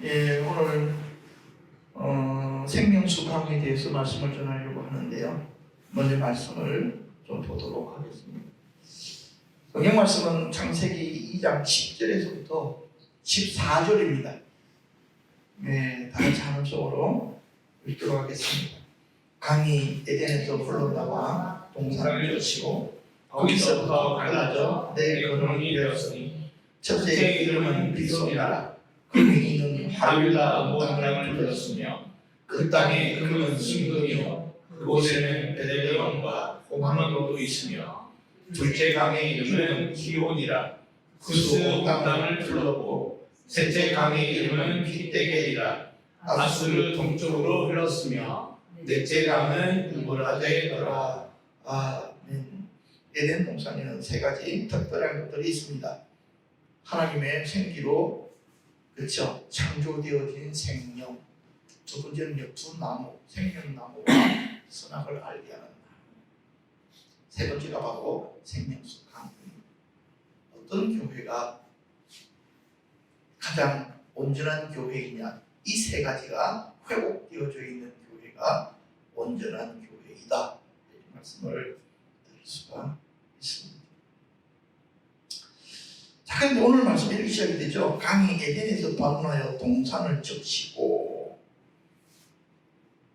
예, 오늘 생명수 강에 대해서 말씀을 전하려고 하는데요. 먼저 말씀을 좀 보도록 하겠습니다. 성경 말씀은 창세기 2장 10절에서부터 14절입니다. 네, 다 같이 하는 쪽으로 읽도록 하겠습니다. 강이 에덴에서 흘러나와 동산을 쫓고 거기서부터 갈라져 내 근원이 되었으니 첫째 이름은 비손이라. 그 이는 하윌라 땅을 불렀으며 그 땅의 금은 순금이요 그곳에는 베델레헴과 호마노도 있으며 둘째 강의 이름은 기온이라. 그도 땅을 불렀고 셋째 강의 이름은 핏대겔이라. 아수르 동쪽으로 흘렀으며 넷째 강은 유브라데더라. 아멘. 에덴 동산에는 세 가지 특별한 것들이 있습니다. 하나님의 생기로 그렇죠. 창조되어진 생명. 두 번째는 두 나무, 생명나무와 선악을 알게 하는 나무. 세 번째가 바로 생명수 강입니다. 어떤 교회가 가장 온전한 교회이냐? 이 세 가지가 회복되어져 있는 교회가 온전한 교회이다. 이런 말씀을 드릴 수가 있습니다. 자, 그런데 오늘 말씀 이렇게 시작이 되죠. 강이 에덴에서 발원하여 동산을 적시고.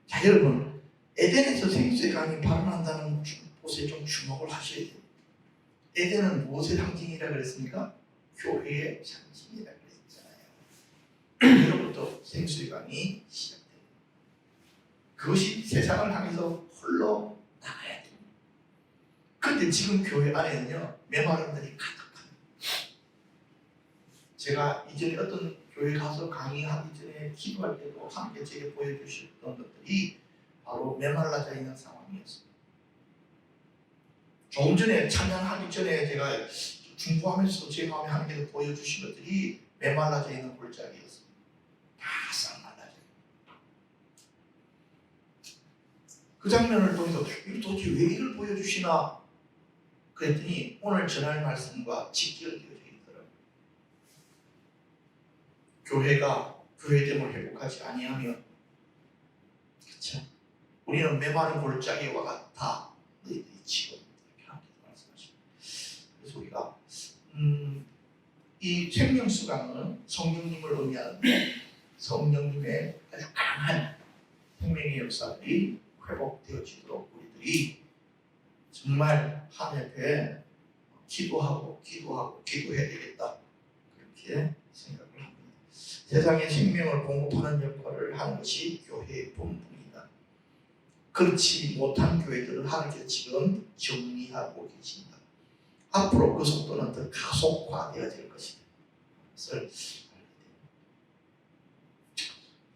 자, 여러분, 에덴에서 생수의 강이 발원한다는 곳에 좀 주목을 하셔야 돼요. 에덴은 무엇의 상징이라 그랬습니까? 교회의 상징이라 그랬잖아요. 여기로부터 생수의 강이 시작됩니다. 그것이 세상을 향해서 흘러나가야 됩니다. 그런데 지금 교회 안에는요, 메마름들이 가득합니다. 제가 이전에 어떤 교회 가서 강의하기 전에 기도할 때도 함께 제게 보여주셨던 것들이 바로 메말라져 있는 상황이었습니다. 조금 전에 찬양하기 전에 제가 중보하면서도 제 마음에 하나님께서 보여주신 것들이 메말라져 있는 골짜기였습니다. 바싹 말라져. 그 장면을 보면서 도대체 왜 이를 보여주시나 그랬더니 오늘 전할 말씀과 직결되어져 있더라고요. 교회가 교회됨을 회복하지 아니하면, 그렇죠? 우리는 메마른 골짜기와 같다. 너희들이 지금 이렇게 하나님께서 말씀하십니다. 그래서 우리가 이 생명수강은 성령님을 의미하는데 성령님의 아주 강한 생명의 역사들이 회복되어지도록 우리들이 정말 하나님 앞에 기도해야 되겠다. 그렇게 생각을 합니다. 세상의 생명을 공급하는 역할을 하는 것이 교회의 본분이다. 그렇지 못한 교회들은 하나님께서 지금 정리하고 계십니다. 앞으로 그 속도는 더 가속화되어질 것이다. 그것을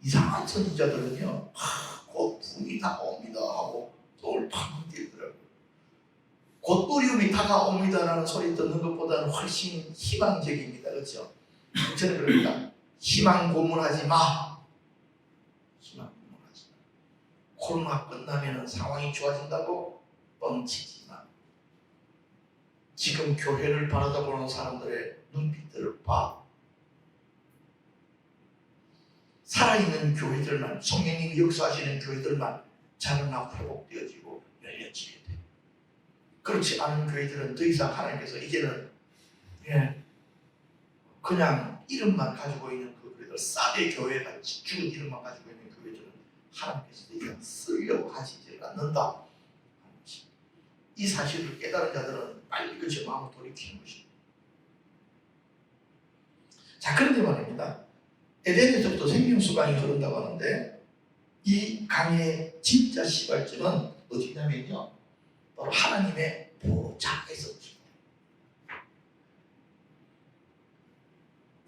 이상한 선지자들은요, 곧 붐이 다가옵니다 하고 또 팍 뛰더라고요. 곧 어려움이 다가옵니다라는 소리 듣는 것보다는 훨씬 희망적입니다. 그렇죠? 저는 그럽니다. 희망 고문하지 마. 희망 고문하지 마. 코로나 끝나면 상황이 좋아진다고 뻥치지 마. 지금 교회를 바라보는 사람들의 눈빛들을 봐. 살아있는 교회들만, 성령님이 역사하시는 교회들만 자라나 회복되어지고 열려지게 돼. 그렇지 않은 교회들은 더 이상 하나님께서 이제는 그냥 이름만 가지고 있는 그 교회들, 사대 교회같이 죽은 이름만 가지고 있는 교회들은 하나님께서 더 이상 쓰려고 하시지 않는다. 이 사실을 깨달은 자들은 빨리 그 마음을 돌이키는 것입니다. 자, 그런데 말입니다. 에덴에서부터 생명수강이 흐른다고 하는데 이 강의 진짜 시발점은 어디냐면요, 바로 하나님의 보좌에서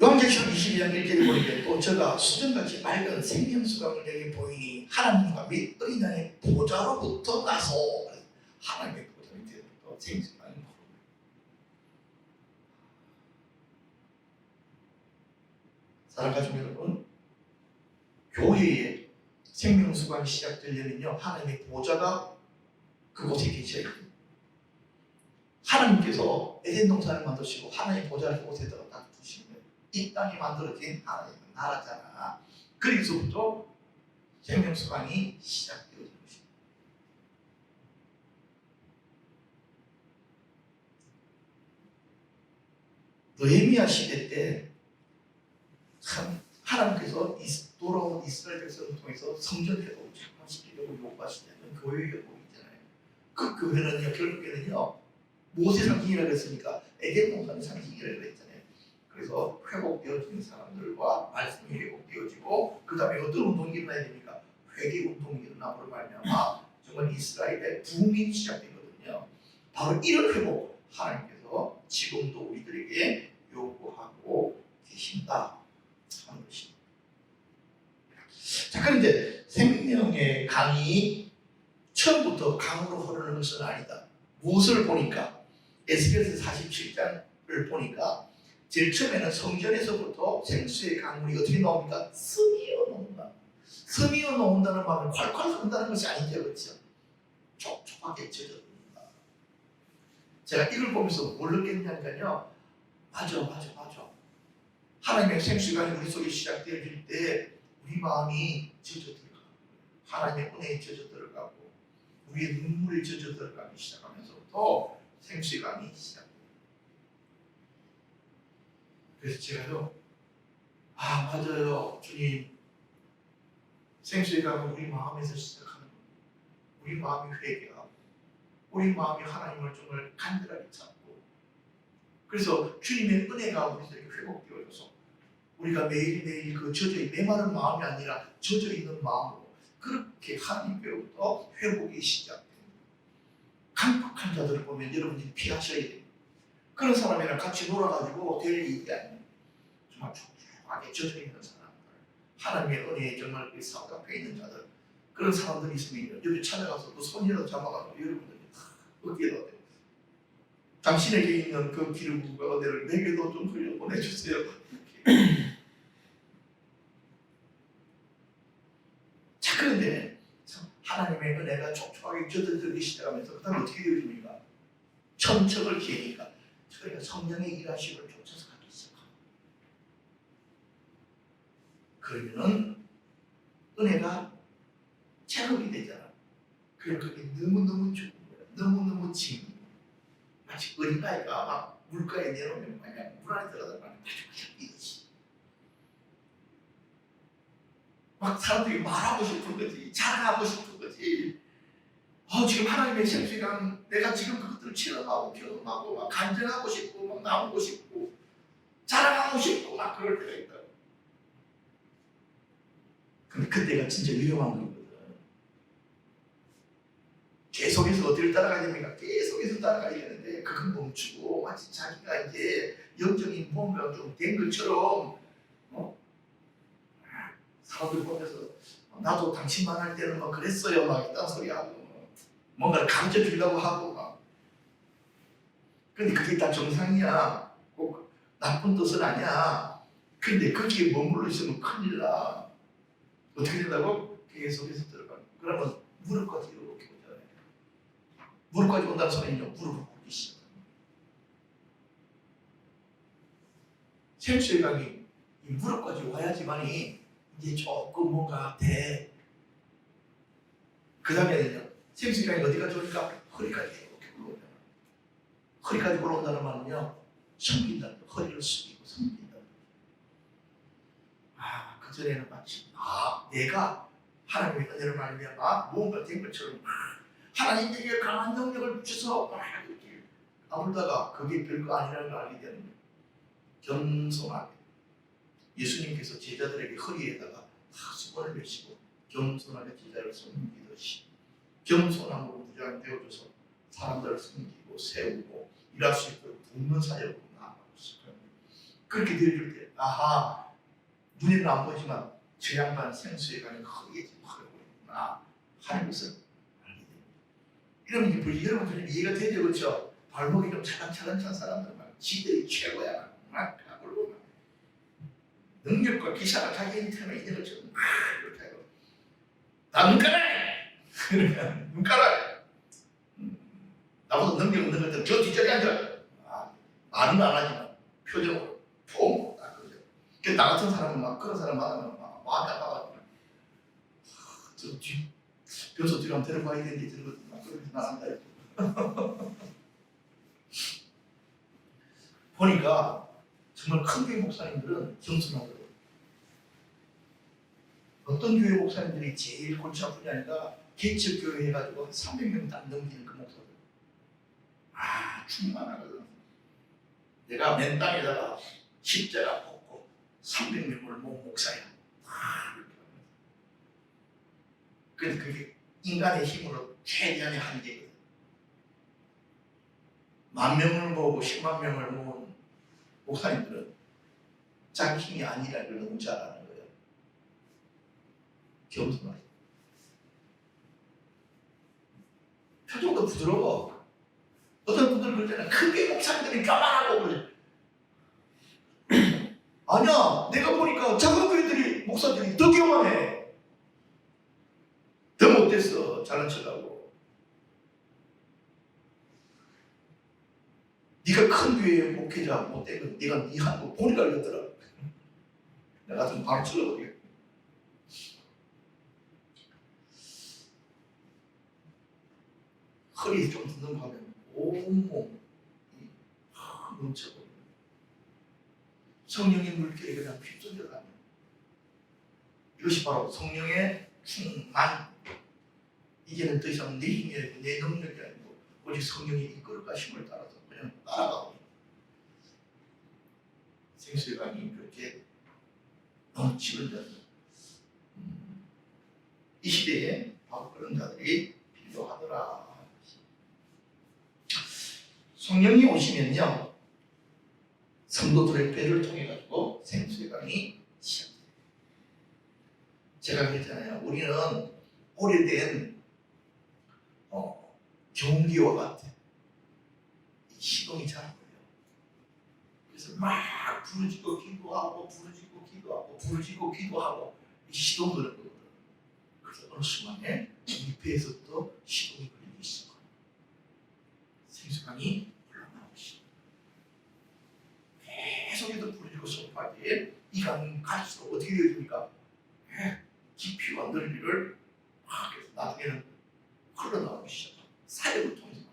요한계시록 22장 1절에 보니까 또 저가 수정같이 맑은 생명수강을 내게 보이니 하나님과 및 어린 양의 보좌로부터 나서 하나님의 보좌 밑에부터 생명수강이 흐릅니다. 사랑하는 가족 여러분, 교회에 생명수강이 시작되려면요, 하나님의 보좌가 그곳에 계셔야 됩니다. 하나님께서 에덴 동산을 만드시고 하나님의 보좌를 그곳에다가 딱 두시는 거예요. 이 땅에 만들어진 하나님의 나라잖아. 거기서부터 생명수강이 시작되어진 것입니다. 느헤미야 시대 때 참 하나님께서 돌아온 이스라엘 백성을 통해서 성전 회복을 장만시키려고 요구하실 때는 교회 회복이 있잖아요. 그 교회는요, 결국에는요, 무엇의 상징이라고 했습니까? 에덴 동산의 상징이라고 했잖아요. 그래서 회복되어지는 사람들과 말씀이 회복되어지고, 그 다음에 어떤 운동이 일어나야 됩니까? 회개 운동이 일어나므로 말미암아 정말 이스라엘의 부흥이 시작되거든요. 바로 이런 회복 하나님께서 지금도 우리들에게 요구하고 계신다 하는 것입니다. 자, 그런데 생명의 강이 처음부터 강으로 흐르는 것은 아니다. 무엇을 보니까? 에스겔서 47장을 보니까 제일 처음에는 성전에서부터 생수의 강물이 어떻게 나옵니까? 스미어 나온다. 스미어 나온다는 말은 콸콸 흐른다는 것이 아니죠, 그렇죠? 촉촉하게 젖어든다. 제가 이걸 보면서 뭘 느꼈냐면요, 맞아. 하나님의 생수가 우리 속에 시작되어질 때 우리 마음이 젖어 들어가고, 하나님의 은혜에 젖어 들어가고, 우리의 눈물이 젖어 들어가기 시작하면서부터 생수강이 시작됩니다. 그래서 제가요, 맞아요, 주님, 생수의 강은 우리 마음에서 시작하는 겁니다. 우리 마음이 회개하고, 우리 마음이 하나님을 정말 간절하게 찾고, 그래서 주님의 은혜가 우리들에게 회복되어져서 우리가 매일매일 그 젖어있는 메마른 마음이 아니라 젖어있는 마음으로 그렇게 하나님께로부터 회복이 시작됩니다. 강팍한 자들을 보면 여러분들이 피하셔야 됩니다. 그런 사람이랑 같이 놀아가지고 될 일이 아닙니다. 정말 촉촉하게 젖어있는 사람들, 하나님의 은혜에 정말 사각해 있는 자들, 그런 사람들이 있으면 여기 찾아가서 그 손이라도 잡아가지고 여러분들이 어깨에다 대고, 당신에게 있는 그 기름 부음과 은혜를 내게도 좀 흘려 보내주세요. 자, 그런데 하나님의 은혜가 촉촉하게 젖어들기 시작하면서 그 다음에 어떻게 되어집니까? 천척을 기니까 저희가 성령의 일하심을 쫓아서 가기 시작합니다. 그러면은 은혜가 체험이 되잖아. 그러니까 그게 너무너무 좋은 거야. 너무너무 지는 거야. 마치 어린아이가 막 물가에 내놓으면 마냥 물 안에 들어가다 말이야. 이거지. 막 사람들이 말하고 싶은 거지, 자랑하고 싶은 거지. 지금 하나님의 생수강, 내가 지금 그것들을 체험하고 경험하고 막 간증하고 싶고 막 나오고 싶고 자랑하고 싶고 막 그럴 때가 있다. 근데 그때가 진짜 위험한 거거든. 계속해서 어디를 따라가야 됩니까? 계속해서 따라가야 되는데 그건 멈추고 마치 자기가 이제 영적인 뭔가 좀 된 것처럼 사람들 보면서 나도 당신만 할 때는 막 그랬어요 막 이딴 소리 하고 뭔가를 가르쳐 주려고 하고 막. 근데 그게 다 정상이야. 꼭 나쁜 뜻은 아니야. 근데 거기에 머물러 있으면 큰일 나. 어떻게 된다고? 계속해서 들어가. 그러면 무릎까지 이렇게 오잖아요. 무릎까지 온다는 소리는요, 무릎을 꿇기 시작합니다. 생수의 강이 이 무릎까지 와야지만이 이제 조금 뭔가 돼. 그 다음에는요, 생수의 강이 어디가 좋으니까 허리까지 이렇게 올라오잖아요. 허리까지 올라온다는 말은요, 섬긴다. 허리를 숙이고 섬긴다. 그전에는 마치 내가 하나님의 은혜를 말미암아 무언가 된 것처럼 하나님 내게 강한 능력을 주셔서 이렇게 아물다가 그게 별거 아니라는 걸 알게 되는 거예요. 겸손하게 예수님께서 제자들에게 허리에다가 수건을 메시고 겸손하게 제자를 섬기듯이 겸손함으로 무장되어져서 사람들을 섬기고 세우고 일할 수 있도록 돕는 사역으로 나아가고 있어요. 그렇게 되어질 때 눈에는 안 보이지만 저 양반 생수에 가는 허리에 지금 흐르고 있구나 하는 것을 알게 됩니다. 이러면 여러분들이 이해가 되죠, 그렇죠? 발목이 좀 차근차근 찬 사람들은 막 지들이 최고야 막 가불고 막 능력과 기사가 자기의 태어나 있는 것처럼 막 이렇게 하고 나 눈 깔아! 그러면 눈 깔아! 나보다 능력 없는 것들 저 뒷자리에 앉아. 말은 안 하지만 표정으로 폼 딱 그러죠. 나 같은 사람은 막 그런 사람 만나면 막 마음이 아파가지고 저 변소 뒤로 한번 데려가야 되는데 저러거든. 막 그렇게 나간다. 보니까 정말 큰 교회 목사님들은 겸손하더라고요. 어떤 교회 목사님들이 제일 골치 아프냐 하니까 개척교회 해가지고 300명도 안 넘기는 그 목사들. 충만하거든. 내가 맨 땅에다가 십자가 꽂고 300명을 모은 목사야. 그래서 그게 인간의 힘으로 최대한의 한계거든. 10,000명을 모으고 10만 명을 모은 목사님들은 자기 힘이 아니라는 걸 너무 잘 아는 거예요. 겸손하게. 표정도 부드러워. 어떤 분들은 그러잖아. 크게 목사님들이 교만하고 그래. 아니야. 내가 보니까 작은 교회들이 목사들이 더 교만해. 더 못됐어. 잘난 척하고. 네가 큰 교회 목회자 못되면 네가 네 한거 본이 갈렸더라. 내가 좀 바로 찔러버리겠다. 허리 좀 든든하면 온몸이 뭉쳐버려. 성령의 물결이 그냥 휩쓸려가는 이것이 바로 성령의 충만. 이제는 더 이상 내 힘이 아니고 내 능력이 아니고 오직 성령이 이끌어 가심을 따라서 그냥 따라가고 생수의 그렇게 넘치는 자들. 이 시대에 바로 그런 자들이 필요하더라. 성령이 오시면요 성도들의 배를 통해 가지고 생수의 강이 시작돼요. 제가 그랬잖아요. 우리는 오래된 경기와 같아. 시동이 잘 안 걸려. 그래서 막 부르짖고 기도하고 부르짖고 기도하고 부르짖고 기도하고 시동 거는 거거든. 그래서 어느 순간에 우리 배에서 또 시동이 걸리기 시작합니다. 생수강이 흘러나오기 시작. 계속해서 부르짖고 소리할 때 이 강이 갈수록 어떻게 되어집니까? 깊이와 넓이를 막 해서 나중에는 흘러나오기 시작합니다. 사역을 통해서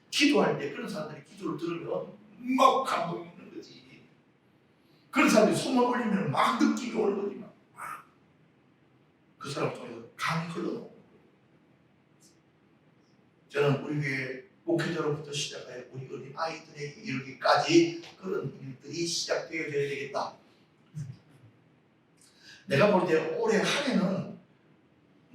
기도할 때 그런 사람들이 기도를 들으면 막 감동이 있는 거지. 그런 사람들이 손만 올리면 막 느낌이 오는 거지. 막. 그 사람 통해서 강이 흘러나오는 거예요. 저는 우리 교회 목회자로부터 시작하여 우리 어린 아이들에게 이르기까지 그런 일들이 시작되어져야 되겠다. 내가 볼 때 올해 한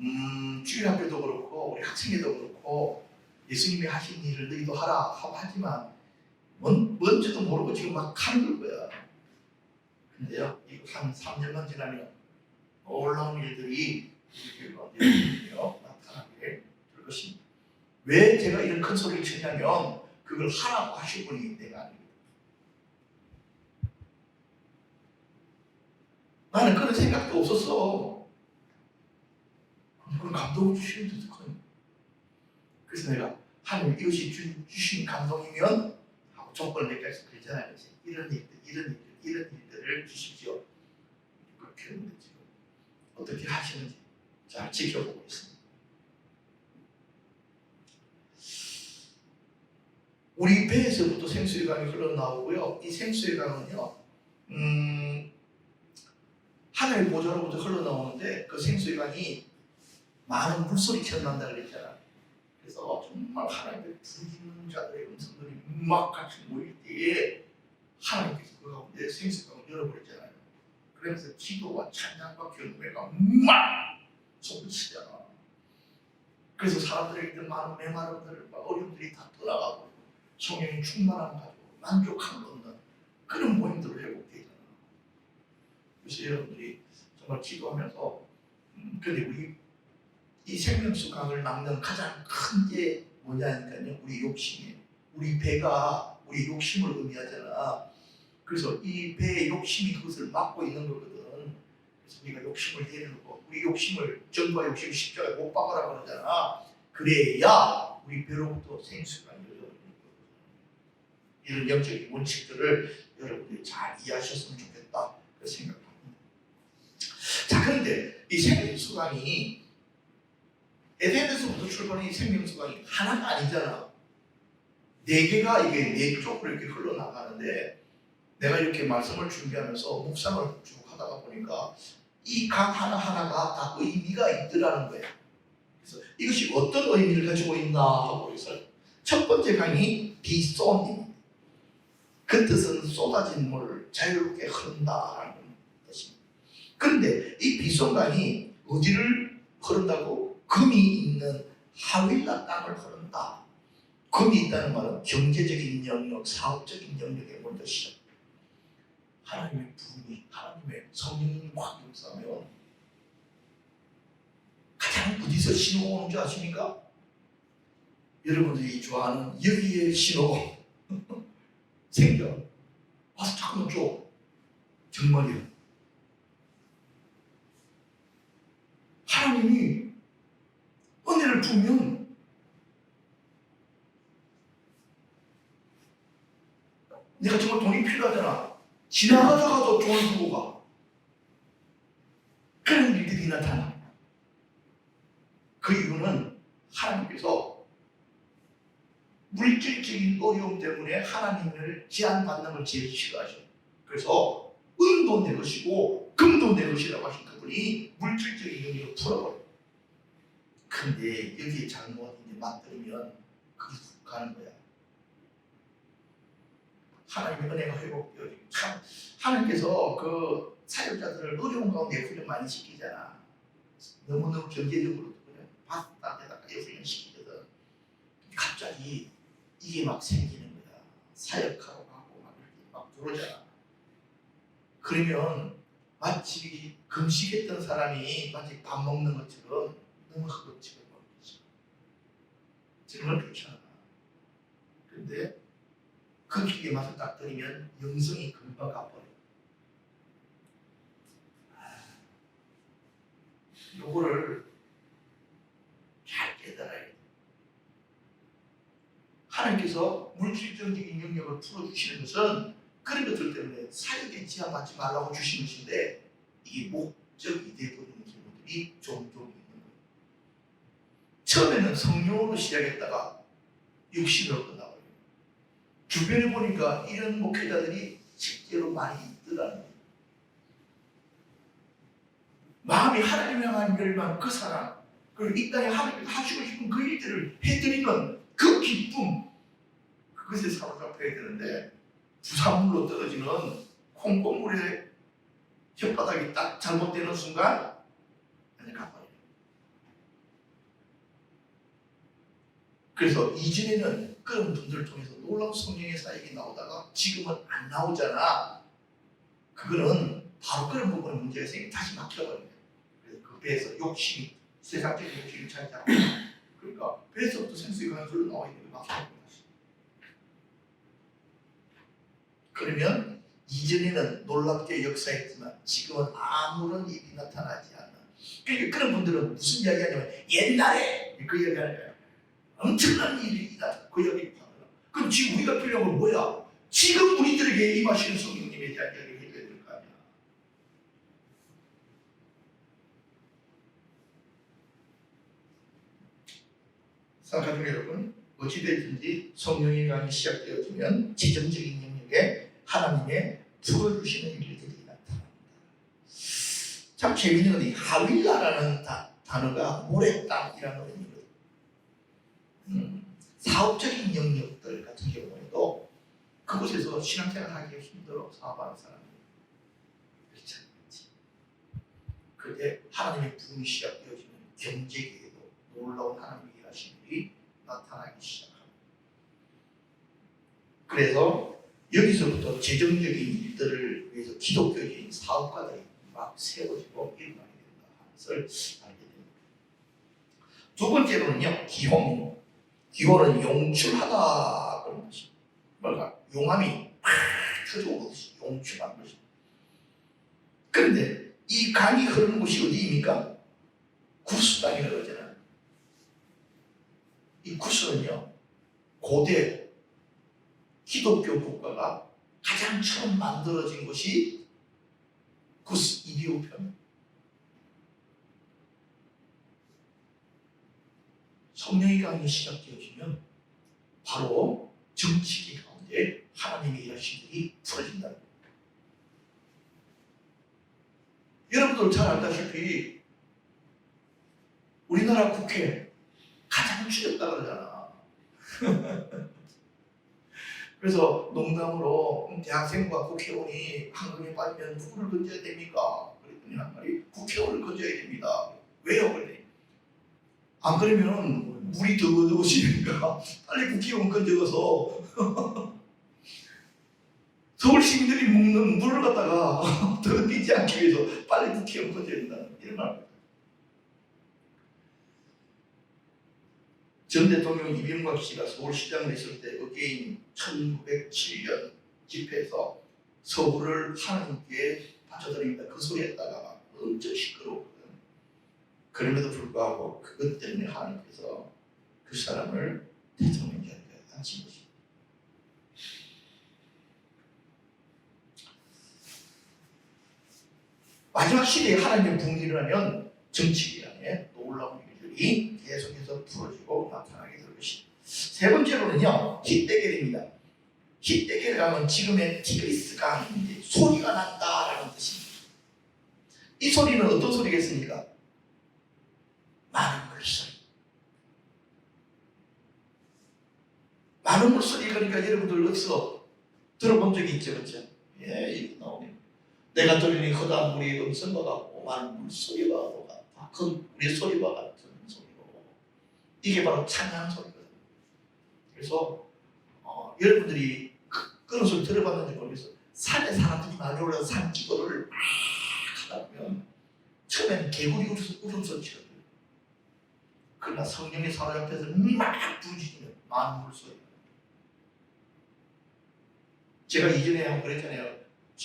해는 주일학교도 그렇고 우리 학생회도 그렇고 예수님이 하신 일을 너희도 하라 하고 하지만 뭔지도 모르고 지금 막 하는 거야. 근데요, 이거 한 3년만 지나면 놀라운 일들이 우리 교회 가운데 나타나게 될 것입니다. 왜 제가 이런 큰 소리를 치냐면 그걸 하라고 하신 분이 내가 아닙니다. 나는 그런 생각도 없었어. 그런 감동을 주시는 데도 커요. 그래서 내가 하나님 이것이 주신 감동이면 하고 조건을 내까지 그랬잖아요. 이런 일들을 주십시오. 그렇게 했는데 지금 어떻게 하시는지 잘 지켜보고 있습니다. 우리 배에서부터 생수의 강이 흘러나오고요. 이 생수의 강은요, 하늘 보좌로부터 흘러나오는데 그 생수의 강이 많은 물소리처럼 난다 그랬잖아. 그래서 정말 하나님의 부르짖는 자들의 음성들이 막 같이 모일 때에 하나님께서 그 가운데 생수의 강을 열어버렸잖아요. 그러면서 기도와 찬양과 경배가 막 솟구치잖아. 그래서 사람들에게 많은 메마름들, 어려움들이 다 떠나가고 성령이 충만함 가지고 만족함을 얻는 그런 모임들을 회복되잖아. 그래서 여러분들이 정말 기도하면서 근데 우리 이 생명수 강을 막는 가장 큰 게 뭐냐니까요. 우리 욕심이에요. 우리 배가 우리 욕심을 의미하잖아. 그래서 이 배의 욕심이 그것을 막고 있는 거거든. 그래서 우리가 욕심을 내려놓고 우리 욕심을 전과 욕심 십자가에 못 박으라고 그러잖아. 그래야 우리 배로부터 생수가 열려오는 거거든. 이런 영적인 원칙들을 여러분들이 잘 이해하셨으면 좋겠다. 생각합니다. 자, 그런데 이 생명수강이 에덴에서부터 출발한 이 생명수강이 하나가 아니잖아. 네 개가 이게 네 쪽으로 이렇게 흘러나가는데, 내가 이렇게 말씀을 준비하면서 묵상을 쭉 하다가 보니까 이 각 하나하나가 다 의미가 있더라는 거예요. 그래서 이것이 어떤 의미를 가지고 있나 하고 해서 첫 번째 강이 비손입니다. 그 뜻은 쏟아진 물, 자유롭게 흐른다라는 뜻입니다. 그런데 이 비손강이 어디를 흐른다고? 금이 있는 하윌라 땅을 흐른다. 금이 있다는 말은 경제적인 영역, 사업적인 영역에 먼저 시작. 하나님의 부름이, 하나님의 성령이 확 역사하면 가장 부디서 신호가 오는 줄 아십니까? 여러분들이 좋아하는 여기에 신호 생겨. 와서 잠깐만 줘. 정말이요. 하나님이 은혜를 부으면 내가 정말 돈이 필요하잖아. 지나가다가도 돈을 주고 가. 그런 일들이 나타나. 그 이유는 하나님께서 물질적인 어려움 때문에 하나님을 제한받는 걸 제일 싫어하셔. 그래서 은도 내 것이고 금도 내 것이라고 하신 그분이 물질적인 영역을 풀어버려. 근데 여기에 잘못 이제 맞들으면 그게 훅 가는 거야. 하나님의 은혜가 회복되어지고, 참 하나님께서 그 사역자들을 어려운 가운데 훈련 많이 시키잖아. 너무너무 경제적으로도 그냥 바닥에다가 훈련 시키거든. 갑자기 이게 막 생기는 거야. 사역하러 가고 막 이렇게 막 들어오잖아. 그러면 마치 금식했던 사람이 마치 밥 먹는 것처럼 너무 허겁지겁 먹는 거지. 정말 그렇지 않아. 그런데 그 기계에 맛을 딱 들이면 영성이 금방 가버려. 요거를 잘 깨달아야 돼. 하나님께서 물질적인 영역을 풀어주시는 것은 그런 것들 때문에 사역에 제한받지 말라고 주신 것인데, 이게 목적이 되어버리는 경우들이 종종 있는 거예요. 처음에는 성령으로 시작했다가 육신으로 끝나버려요. 주변에 보니까 이런 목회자들이 실제로 많이 있더라는 거예요. 마음이 하나님을 향한 열망, 그 사랑, 그리고 이 땅에 하나님께서 하시고 싶은 그 일들을 해드리는 그 기쁨, 그것에 사로잡혀야 되는데, 부산물로 떨어지는 콩고물에 혓바닥이 딱 잘못되는 순간 완전 가버려요. 그래서 이전에는 그런 분들을 통해서 놀라운 성령의 사역이 나오다가 지금은 안 나오잖아. 그거는 바로 그런 부분에 문제가 생기면 다시 막혀버려요. 그래서 그 배에서 욕심이, 세상적인 욕심이 차지하고, 그러니까 배에서부터 생수가 흘러 나와 있는 게 막혀버려요. 그러면 이전에는 놀랍게 역사했지만 지금은 아무런 일이 나타나지 않는. 그러니까 그런 분들은 무슨 이야기 하냐면, 옛날에 그 이야기 하는 거예요. 엄청난 일이 일어났다. 그 이야기 하더라. 그럼 지금 우리가 필요한 건 뭐야? 지금 우리들에게 임하시는 성령님에 대한 이야기를 해줘야 될 거 아니야. 사랑하는 여러분, 어찌됐든지 성령의 강이 시작되어지면 지정적인 영역에 하나님의 풀어주시는 일들이 나타납니다. 참 재미있는 것이 하윌라라는 단어가 모래땅이라는 의미거든요. 사업적인 영역들 같은 경우에도 그곳에서 신앙생활 하기 힘들어 사업하는 사람이 그렇지 않겠지. 그런데 하나님의 부름이 시작되어지면 경제계에도 놀라운 하나님의 일하신 일이 나타나기 시작합니다. 그래서 여기서부터 재정적인 일들을 위해서 기독교적인 사업가들이 막 세워지고 일어나게 된다 하는 것을 알게 됩니다. 두 번째로는요, 기홍. 기호는 용출하다 그런 것입니다. 뭔가 용암이 팍 터져오듯이 용출한 것입니다. 그런데 이 강이 흐르는 곳이 어디입니까? 구스 땅이 흐르잖아요. 이 구스는요, 고대 기독교 국가가 가장 처음 만들어진 곳이 구스 이디오편. 성령의 강이 시작되어지면 바로 정치기 가운데 하나님의 일하신 일이 풀어진다. 여러분들 잘 알다시피 우리나라 국회 가장 추렸다 그러잖아. 그래서 농담으로 대학생과 국회의원이 황금에 빠지면 누구를 건져야 됩니까? 그랬더니 한 말이 국회의원을 건져야 됩니다. 왜요? 그랬더니 안 그러면 물이 더 어두워지니까 빨리 국회의원 건져서 서울 시민들이 먹는 물을 갖다가 더 뛰지 않기 위해서 빨리 국회의원 건져야 된다. 이런 말입니다. 전 대통령 이명박 씨가 서울시장을 했을 때 어게인 1907년 집회에서 서울을 하나님께 바쳐드립니다. 그 소리 했다가 엄청 시끄러웠거든. 그럼에도 불구하고 그것 때문에 하나님께서 그 사람을 대통령 자리에 앉힌 것입니다. 마지막 시대에 하나님의 부흥이 일어나면 정치 기간에 놀라운 일들이 계속해서 풀어지고 나타나게 될 것입니다. 세 번째로는요, 히데겔입니다. 히데겔강은 지금의 티그리스 강인데 소리가 난다라는 뜻입니다. 이 소리는 어떤 소리겠습니까? 많은 물소리. 많은 물소리. 그러니까 여러분들 어디서 들어본 적이 있죠, 그렇죠? 예, 이렇게 나오네요. 내가 들으니 허다한 물이 음성과 같고 많은 물소리와 같아. 그 우리 소리와 같은 소리로. 이게 바로 찬양 소리거든요. 그래서 여러분들이 그런 소리 들어봤는지 모르겠어요. 산에 사람들이 많이 올라서 산기도를 막 하다 보면 처음에는 개구리 울음소리거든요. 그러나 성령의 사로잡혀서 막 부르짖으면 많은 물소리. 제가 이전에 한번 그랬잖아요.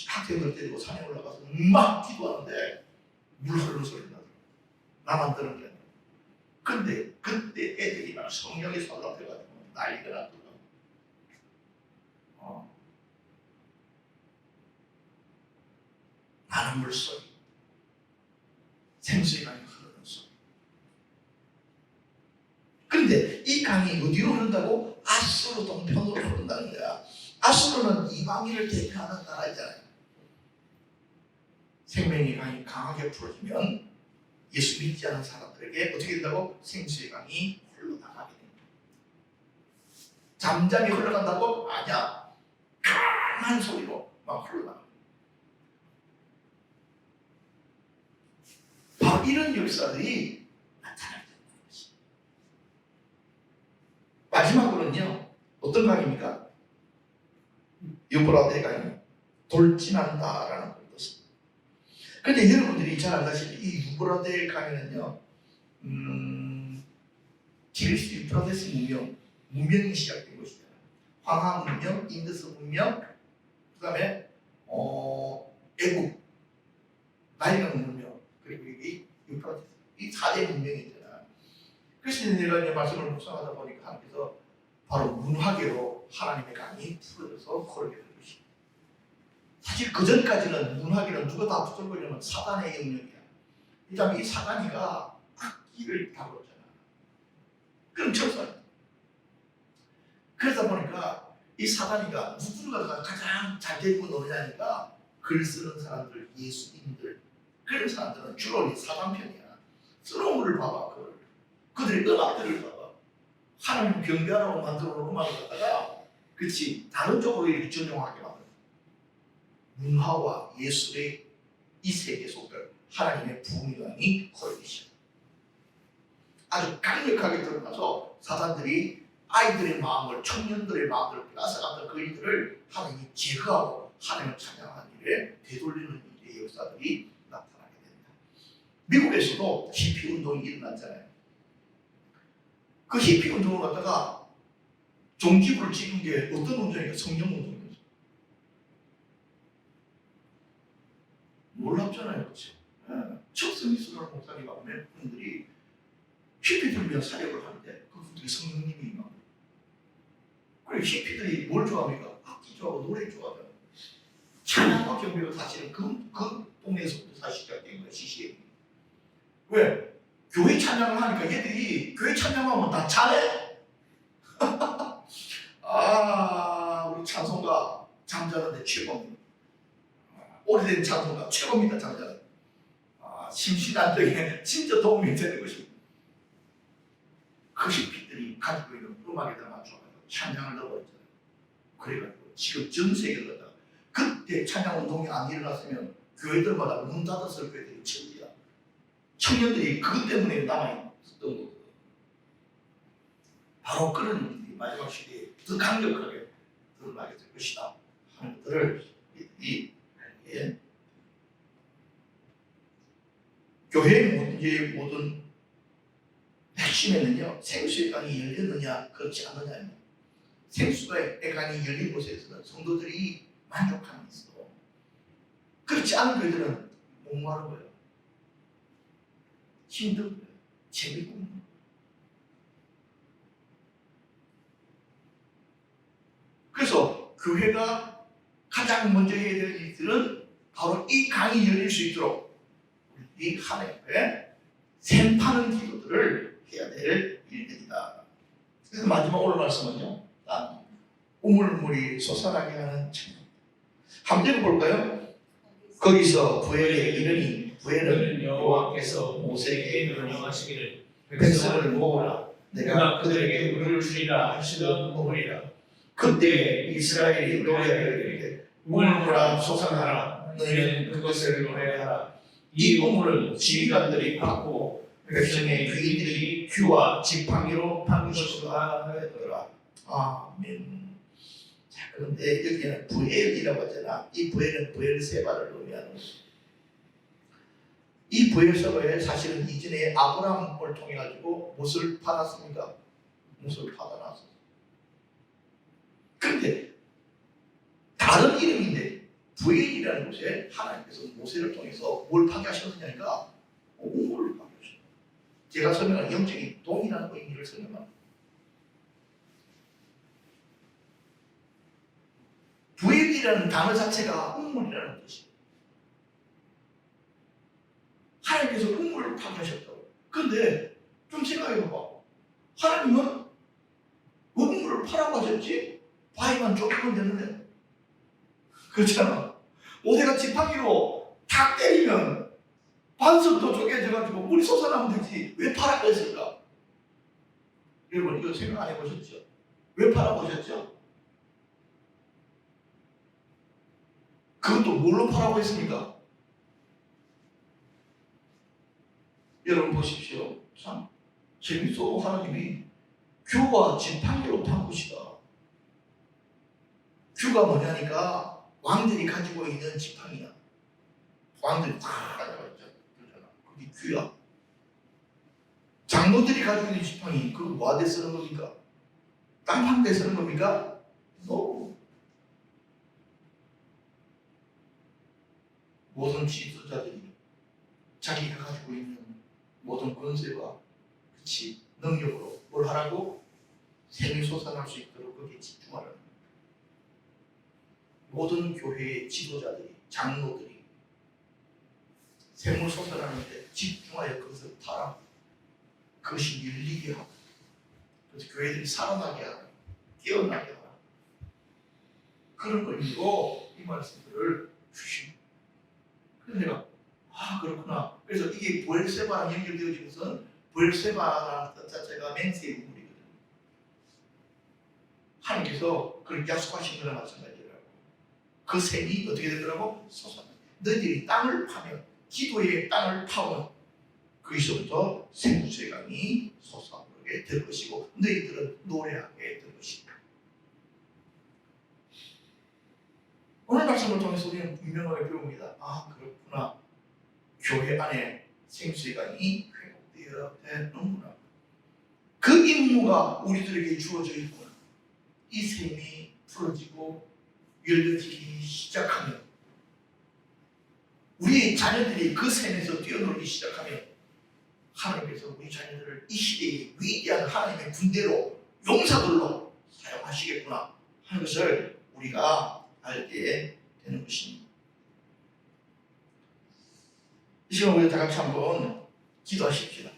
학생들 데리고 산에 올라가서 막 기도하는데 물 흐르는 소리 나더라고요. 나만 들은 게 아니라. 근데 그때 애들이 막 성령의 사로잡혀가지고 난리가 났더라고요. 많은 물소리, 생수의 강이 흐르는 소리. 그런데 이 강이 어디로 흐른다고? 아수르 동편으로 흐른다는 거야. 아수르는 이방인을 대표하는 나라잖아요. 생명의 강이 강하게 풀어지면 예수 믿지 않은 사람들에게 어떻게 된다고? 생수의 강이 흘러나가게 됩니다. 잠잠히 흘러간다고? 아니야. 강한 소리로 막 흘러나갑니다. 바로 이런 역사들이 나타나게 된다는 것입니다. 마지막으로는요, 어떤 강입니까? 유브라데 강이 돌진한다라는 뜻입니다. 그런데 여러분들이 잘 알다시피 이 유브라데 강에는요, 기리스 유프라데스 문명이 시작된 것이잖아요. 황하 문명, 인더스 문명, 그 다음에 애국, 나일강 문명, 그리고 이 유프라데스, 이 4대 문명이 있잖아요. 그래서 내가 이제 말씀을 묵상하다 보니까 하나님께서 바로 문화계로 하나님의 강이 풀어져서 흐르게 된 것입니다. 사실 그 전까지는 문화계는 누가 다 붙들고냐면 사단의 영역이야. 그다음에 이 사단이가 악기를 다뤘잖아. 그럼 철사. 그러다 보니까 이 사단이가 누군가가 가장 잘 데리고 노느냐니까 글 쓰는 사람들, 예수님들, 그런 사람들은 주로 이 사단 편이야. 쓰는 글을 봐봐. 그들의 음악들을 봐봐. 하나님 경배하라고 만들어 놓은 음악을 갖다가 그렇지 다른 쪽으로 이렇게 전용하게 만들어. 문화와 예술의 이 세계 속을 하나님의 부흥이 걸기 시작. 아주 강력하게 드러나서 사단들이 아이들의 마음을, 청년들의 마음을 빼앗아갔던 그 일들을 하나님이 제거하고 하나님을 찬양하는 일에 되돌리는 일의 역사들이 나타나게 됩니다. 미국에서도 히피 운동이 일어났잖아요. 그 히피 운동을 갖다가 종기부를 찍은 게 어떤 운동이에요? 성령 운동이죠. 놀랍잖아요, 그렇죠? 척성이스라는 목사님 가보면 그분들이 히피들을 위한 사역을 하는데 그분들이 성령님이 임하고, 그리고 히피들이 뭘 좋아합니까? 악기 좋아하고 노래 좋아하잖아요. 찬양과 경배가 사실은 그 동네에서부터 시작된 거야, CCM. 왜? 교회 찬양을 하니까 얘들이 교회 찬양하면 다 잘해. 아, 우리 찬송가 잠자는데 최고입니다. 오래된 찬송가 최고입니다. 잠자는. 아, 심신안정에 진짜 도움이 되는 것입니다. 그 히피들이 가지고 있는 음악에다 맞춰가지고 찬양을 넣어버렸잖아요. 그래가지고 지금 전 세계를 갖다가 그때 찬양 운동이 안 일어났으면 교회들마다 문 닫았을 교회들이 천지야. 청년들이 그것 때문에 남아있었던 거거든. 바로 그런 일들이 마지막 시대에 더 강력하게 드러나게 될 것이다 하는 것들을 이 교회의 모든 핵심에는요, 생수의 강이 열렸느냐 그렇지 않느냐입니다. 생수의 강이 열린 곳에서는 성도들이 만족함이 있어. 그렇지 않은 교회들은 목마른 거예요. 힘든 거예요. 재미있고. 그래서 교회가 가장 먼저 해야 될 일들은 바로 이 강이 열릴 수 있도록 이 하나님의 샘파는 기도들을 해야 될 일들이다. 그래서 마지막 오늘 말씀은요, 우물물이 솟아나게 하는 찬양. 한번 읽어볼까요? 거기서 부엘에 이르니 부엘은 여호와께서 모세에게 명령하시기를 백성을 모으라 내가 그들에게 물을 주리라 하시던 우물이라. 그때 이스라엘이 노래하되 우물물아 솟아나라 너희는 그것을 노래하라. 이 우물은 지휘관들이 팠고 백성의 귀인들이 큐와 지팡이로 판 것이라 하였더라. 아멘. 자, 그런데 여기는 부엘이라고 하잖아. 이 부엘은 부엘세바를 의미하는 것입니다. 이 부엘세바에 사실은 이전에 아브라함을 통해 가지고 무엇을 받았습니까? 무엇을 받아놨어. 그런데 다른 이름인데 부엘이라는 곳에 하나님께서 모세를 통해서 뭘 파괴하셨느냐니까 우물을 파괴하셨어요. 제가 설명한 영적인 동이라는 의미를 설명합니다. 부엘이라는 단어 자체가 우물이라는 뜻이에요. 하나님께서 우물을 파괴하셨다고. 그런데 좀 생각해봐봐. 하나님은 우물을 파라고 하셨지 바위만 좁히면 되는데, 그렇잖아. 모세가 지팡이로 탁 때리면 반석도 쪼개져가지고 물이 솟아나면 되지 왜 파라고 했을까? 여러분 이거 생각 안 해보셨죠? 왜 파라고 하셨죠? 그것도 뭘로 파라고 했습니까? 여러분 보십시오. 참 재밌어. 하나님이 규와 지팡이로 판 것이다. 규가 뭐냐니까 왕들이 가지고 있는 지팡이야. 왕들이 다 가져가 있잖아. 그게 규야. 장로들이 가지고 있는 지팡이, 그거 뭐하대 쓰는 겁니까? 땅 판 데 쓰는 겁니까? No. 모든 지도자들이 자기가 가지고 있는 모든 권세와 그치 능력으로 뭘 하라고? 샘이 솟아날 수 있도록 거기에 집중하라는 거예요. 모든 교회의 지도자들이, 장로들이 샘을 솟아나는데 집중하여 그것을 타라. 그것이 열리게 하고, 그래서 교회들이 살아나게 하라, 깨어나게 하라. 그런 의미로 이 말씀들을 주십니다. 그래서 내가 그렇구나. 그래서 이게 부엘세바랑 연결되어진 것은 부엘세바라는 뜻 자체가 맹세의 우물이거든요. 하나님께서 그렇게 약속하신 거나 마찬가지라고. 그 샘이 어떻게 되더라고? 솟아나. 너희들이 땅을 파면, 기도의 땅을 파면 거기서부터 생수의 강이 솟아오르게 될 것이고 너희들은 노래하게 될 것이다. 오늘 말씀을 통해서 우리는 분명하게 배웁니다. 그렇구나. 교회 안에 생수의 강이 회복되어야 되는구나. 그 임무가 우리들에게 주어져 있구나. 이 샘이 풀어지고 열려지기 시작하면, 우리 자녀들이 그 샘에서 뛰어놀기 시작하면 하나님께서 우리 자녀들을 이 시대의 위대한 하나님의 군대로, 용사들로 사용하시겠구나 하는 것을 우리가 알게 되는 것입니다. 이 시간 우리 다 같이 한번 기도하십시다.